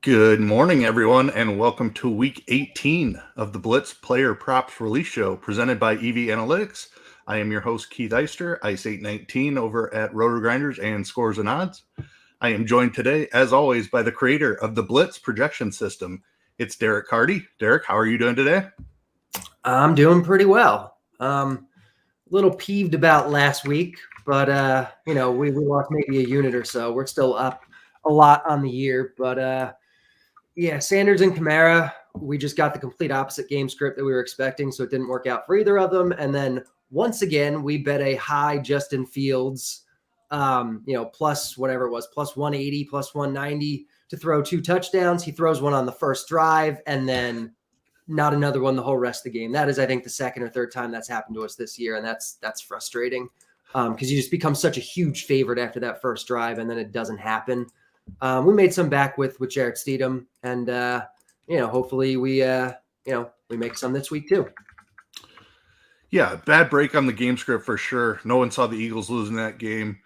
Good morning, everyone, and welcome to week 18 of the Blitz Player Props Release Show presented by EV Analytics. I am your host, Keith Eyster, Ice819 over at RotoGrinders and Scores and Odds. I am joined today, as always, by the creator of the Blitz projection system. It's Derek Carty. Derek, how are you doing today? I'm doing pretty well. A little peeved about last week, but we lost maybe a unit or so. We're still up a lot on the year, but Sanders and Kamara, we just got the complete opposite game script that we were expecting, so it didn't work out for either of them. And then once again, we bet a high Justin Fields, plus whatever it was, plus 180, plus 190 to throw 2 touchdowns. He throws one on the first drive, and then not another one the whole rest of the game. That is, I think, the second or third time that's happened to us this year, and that's frustrating because you just become such a huge favorite after that first drive, and then it doesn't happen. We made some back with Jarrett Steedham, and hopefully we make some this week too. Yeah, bad break on the game script for sure. No one saw the Eagles losing that game.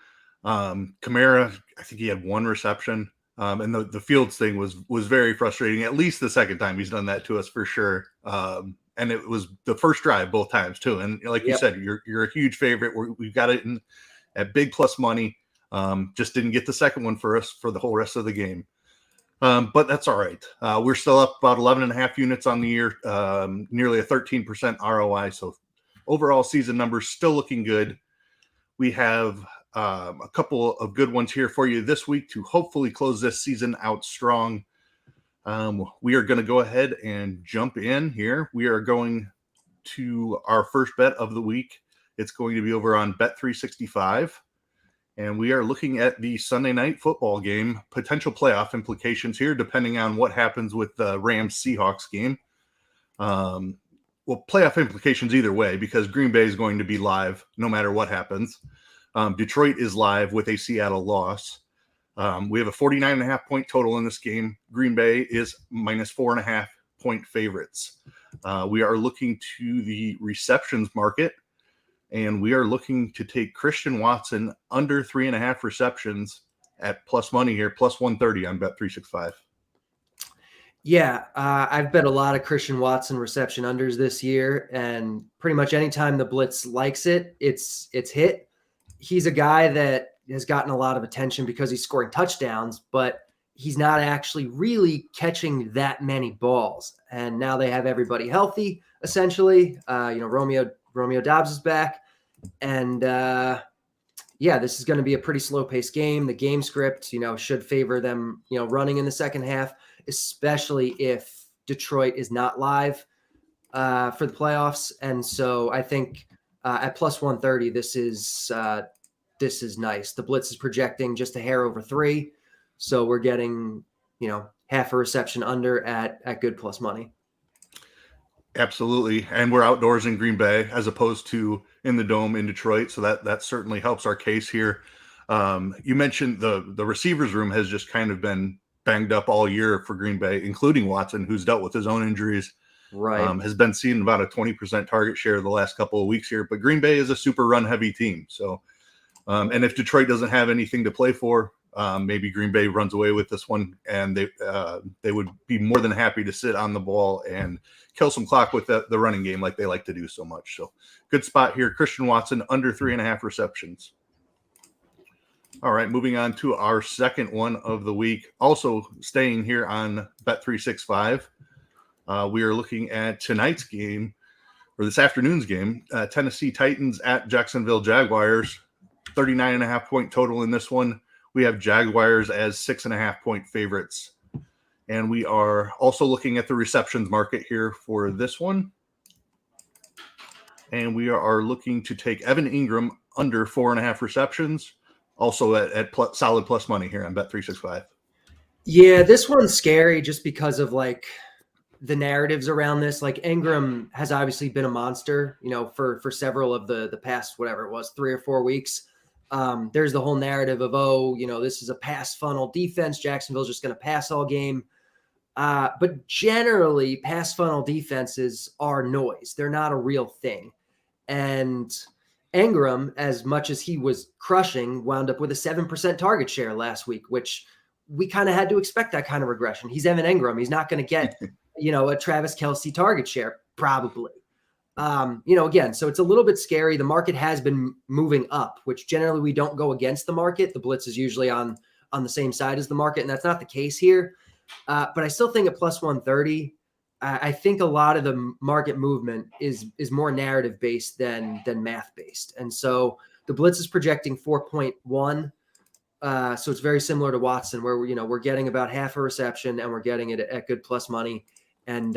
Kamara, I think he had 1 reception. And the Fields thing was very frustrating. At least the second time he's done that to us for sure. And it was the first drive both times too. And like you said, you're a huge favorite. We've got it at big plus money. Just didn't get the second one for us for the whole rest of the game. But that's all right. We're still up about 11.5 units on the year, nearly a 13% ROI. So overall season numbers still looking good. We have a couple of good ones here for you this week to hopefully close this season out strong. We are going to go ahead and jump in here. We are going to our first bet of the week. It's going to be over on Bet365. And we are looking at the Sunday night football game, potential playoff implications here, depending on what happens with the Rams-Seahawks game. Playoff implications either way, because Green Bay is going to be live no matter what happens. Detroit is live with a Seattle loss. We have a 49.5 point total in this game. Green Bay is minus 4.5 point favorites. We are looking to the receptions market, and we are looking to take Christian Watson under 3.5 receptions at plus money here, plus 130 on Bet365. Yeah, I've bet a lot of Christian Watson reception unders this year, and pretty much anytime the Blitz likes it, it's hit. He's a guy that has gotten a lot of attention because he's scoring touchdowns, but he's not actually really catching that many balls. And now they have everybody healthy, essentially. Romeo Doubs is back. And this is going to be a pretty slow-paced game. The game script, should favor them, running in the second half, especially if Detroit is not live for the playoffs. And so I think at plus 130, this is nice. The Blitz is projecting just a hair over 3. So we're getting, half a reception under at good plus money. Absolutely. And we're outdoors in Green Bay as opposed to in the Dome in Detroit. So that certainly helps our case here. You mentioned the receivers room has just kind of been banged up all year for Green Bay, including Watson, who's dealt with his own injuries. Right. Has been seeing about a 20% target share the last couple of weeks here. But Green Bay is a super run heavy team. So, and if Detroit doesn't have anything to play for, maybe Green Bay runs away with this one, and they would be more than happy to sit on the ball and kill some clock with the running game like they like to do so much. So good spot here. Christian Watson under 3.5 receptions. All right, moving on to our second one of the week. Also staying here on Bet365. We are looking at tonight's game, or this afternoon's game, Tennessee Titans at Jacksonville Jaguars. 39.5 point total in this one. We have Jaguars as 6.5 point favorites. And we are also looking at the receptions market here for this one. And we are looking to take Evan Ingram under 4.5 receptions, also at solid plus money here on Bet365. Yeah, this one's scary just because of the narratives around this. Ingram has obviously been a monster, for several of the past, whatever it was, 3 or 4 weeks. There's the whole narrative of, this is a pass funnel defense. Jacksonville's just going to pass all game. But generally, pass funnel defenses are noise. They're not a real thing. And Ingram, as much as he was crushing, wound up with a 7% target share last week, which we kind of had to expect that kind of regression. He's Evan Ingram. He's not going to get, a Travis Kelce target share, probably. Again, so it's a little bit scary. The market has been moving up, which generally we don't go against the market. The Blitz is usually on the same side as the market, and that's not the case here. But I still think at plus 130, I think a lot of the market movement is more narrative based than math based. And so the Blitz is projecting 4.1. So it's very similar to Watson, where we're getting about half a reception and we're getting it at good plus money. And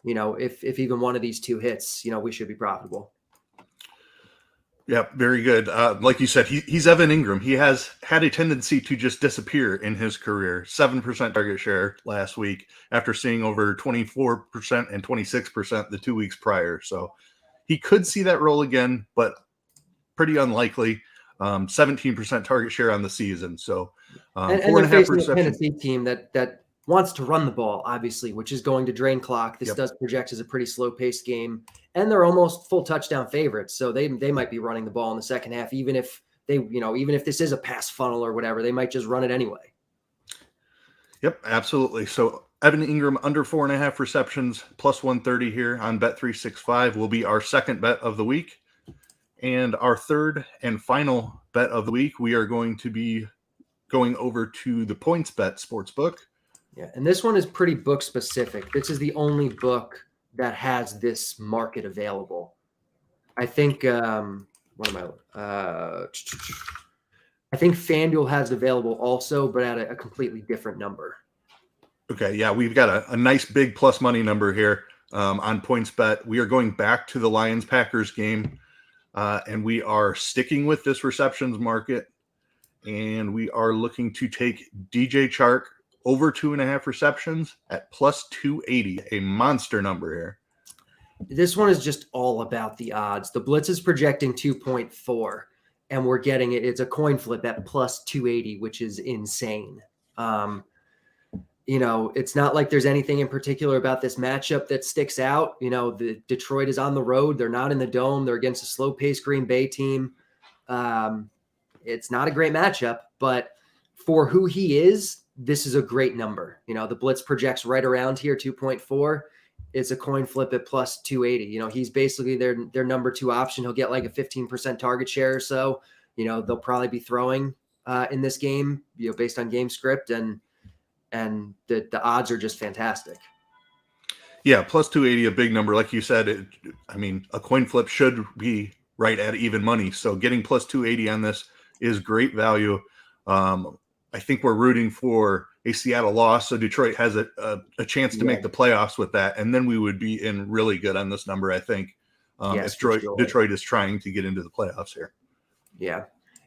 if even one of these two hits, we should be profitable. Yeah, very good. Like you said, he's Evan Ingram. He has had a tendency to just disappear in his career. 7% target share last week after seeing over 24% and 26% the 2 weeks prior. So he could see that roll again, but pretty unlikely. 17% target share on the season. So and 4.5 receptions. A Tennessee team that wants to run the ball, obviously, which is going to drain clock. This does project as a pretty slow-paced game, and they're almost full touchdown favorites. So they might be running the ball in the second half, even if this is a pass funnel or whatever, they might just run it anyway. Yep, absolutely. So Evan Ingram under 4.5 receptions, plus 130 here on Bet365 will be our second bet of the week. And our third and final bet of the week, we are going to be going over to the PointsBet Sportsbook. Yeah, and this one is pretty book specific. This is the only book that has this market available. I think I think FanDuel has it available also, but at a completely different number. Okay, yeah, we've got a nice big plus money number here on PointsBet. We are going back to the Lions-Packers game, and we are sticking with this receptions market, and we are looking to take DJ Chark over 2.5 receptions at plus 280, a monster number here. This one is just all about the odds. The Blitz is projecting 2.4, and we're getting it. It's a coin flip at plus 280, which is insane. It's not like there's anything in particular about this matchup that sticks out. The Detroit is on the road. They're not in the dome. They're against a slow-paced Green Bay team. It's not a great matchup, but for who he is, this is a great number. The Blitz projects right around here, 2.4. It's a coin flip at plus 280. He's basically their number 2 option. He'll get like a 15% target share or so. They'll probably be throwing in this game, based on game script, and the odds are just fantastic. Yeah, plus 280, a big number. Like you said, a coin flip should be right at even money. So getting plus 280 on this is great value. I think we're rooting for a Seattle loss, so Detroit has a chance to make the playoffs with that, and then we would be in really good on this number, I think, if Detroit is trying to get into the playoffs here. Yeah.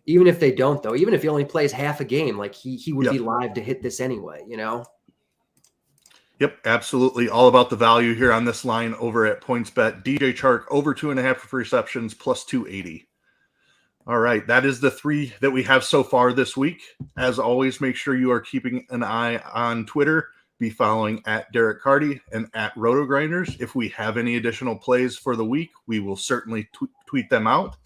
Even if they don't, though, even if he only plays half a game, like he would be live to hit this anyway, Yep, absolutely. All about the value here on this line over at PointsBet. DJ Chark over 2.5 receptions plus 280. All right, that is the 3 that we have so far this week. As always, make sure you are keeping an eye on Twitter. Be following at Derek Carty and at RotoGrinders. If we have any additional plays for the week, we will certainly tweet them out.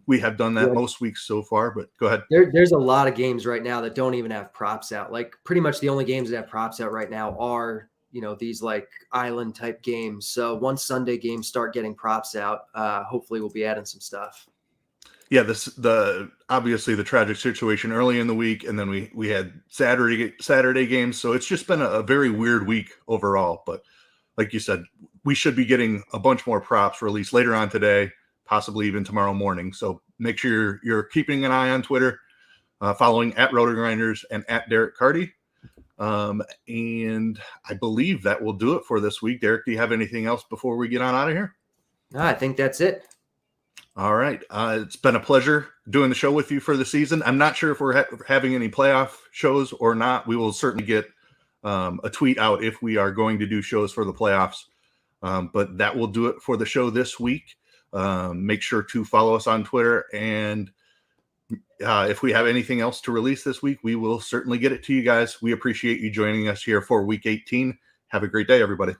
We have done that most weeks so far, but go ahead. There's a lot of games right now that don't even have props out. Like pretty much the only games that have props out right now are, these like island type games. So once Sunday games start getting props out, hopefully we'll be adding some stuff. Yeah, obviously the tragic situation early in the week, and then we had Saturday games. So it's just been a very weird week overall. But like you said, we should be getting a bunch more props released later on today, possibly even tomorrow morning. So make sure you're keeping an eye on Twitter, following at RotoGrinders and at Derek Carty. And I believe that will do it for this week. Derek, do you have anything else before we get on out of here? No, I think that's it. All right. It's been a pleasure doing the show with you for the season. I'm not sure if we're having any playoff shows or not. We will certainly get a tweet out if we are going to do shows for the playoffs. But that will do it for the show this week. Make sure to follow us on Twitter. And if we have anything else to release this week, we will certainly get it to you guys. We appreciate you joining us here for Week 18. Have a great day, everybody.